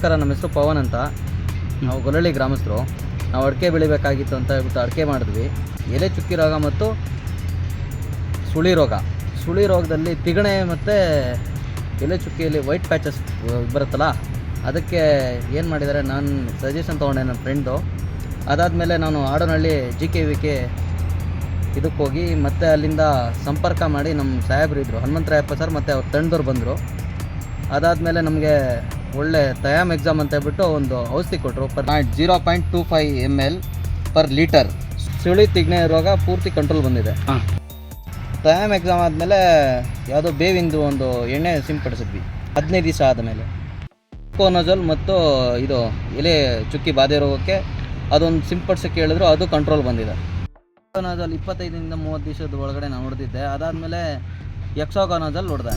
ನಮಸ್ಕಾರ, ನಮ್ಮ ಹೆಸರು ಪವನ್ ಅಂತ. ನಾವು ಗೊಲ್ಲಳ್ಳಿ ಗ್ರಾಮಸ್ಥರು. ನಾವು ಅಡಿಕೆ ಬೆಳಿಬೇಕಾಗಿತ್ತು ಅಂತ ಹೇಳ್ಬಿಟ್ಟು ಅಡಿಕೆ ಮಾಡಿದ್ವಿ. ಎಲೆ ಚುಕ್ಕಿ ರೋಗ ಮತ್ತು ಸುಳಿ ರೋಗದಲ್ಲಿ ತಿಗಣೆ ಮತ್ತು ಎಲೆ ಚುಕ್ಕಿಯಲ್ಲಿ ವೈಟ್ ಪ್ಯಾಚಸ್ ಬರುತ್ತಲ್ಲ, ಅದಕ್ಕೆ ಏನು ಮಾಡಿದ್ದಾರೆ, ನಾನು ಸಜೆಷನ್ ತೊಗೊಂಡೆ ನನ್ನ ಫ್ರೆಂಡು. ಅದಾದಮೇಲೆ ನಾನು ಆಡೋನಹಳ್ಳಿ GKVK ಇದಕ್ಕೆ ಹೋಗಿ ಮತ್ತೆ ಅಲ್ಲಿಂದ ಸಂಪರ್ಕ ಮಾಡಿ ನಮ್ಮ ಸಾಹೇಬ್ರು ಇದ್ದರು, ಹನುಮಂತರಾಯಪ್ಪ ಸರ್, ಮತ್ತು ಅವ್ರ ತಂಡದವ್ರು ಬಂದರು. ಅದಾದಮೇಲೆ ನಮಗೆ ಒಳ್ಳೆ ತಯಾಮ್ ಎಕ್ಸಾಮ್ ಅಂತ ಹೇಳ್ಬಿಟ್ಟು ಒಂದು ಔಷಧಿ ಕೊಟ್ಟರು. 0.25 ml ಪರ್ ಲೀಟರ್. ಸುಳಿ ತಿಗಣೆ ರೋಗ ಪೂರ್ತಿ ಕಂಟ್ರೋಲ್ ಬಂದಿದೆ. ತಯಾಮ್ ಎಕ್ಸಾಮ್ ಆದಮೇಲೆ ಯಾವುದೋ ಬೇವಿಂದು ಒಂದು ಎಣ್ಣೆ ಸಿಂಪಡಿಸಿದ್ವಿ 15 ದಿವಸ ಆದಮೇಲೆ. ಕೋನಜಲ್ ಮತ್ತು ಇದು ಎಲೆ ಚುಕ್ಕಿ ಬಾಧೆ ರೋಗಕ್ಕೆ ಅದೊಂದು ಸಿಂಪಡಿಸೋಕ್ಕೆ ಹೇಳಿದ್ರು, ಅದು ಕಂಟ್ರೋಲ್ ಬಂದಿದೆ. ಕೋನಜಲ್ 25 ರಿಂದ 30 ದಿವಸದ ಒಳಗಡೆ ನಾನು ಹೊಡೆದಿದ್ದೆ. ಅದಾದಮೇಲೆ ಎಕ್ಸಾಗೋನಜಲ್ ಹೊಡೆದೆ.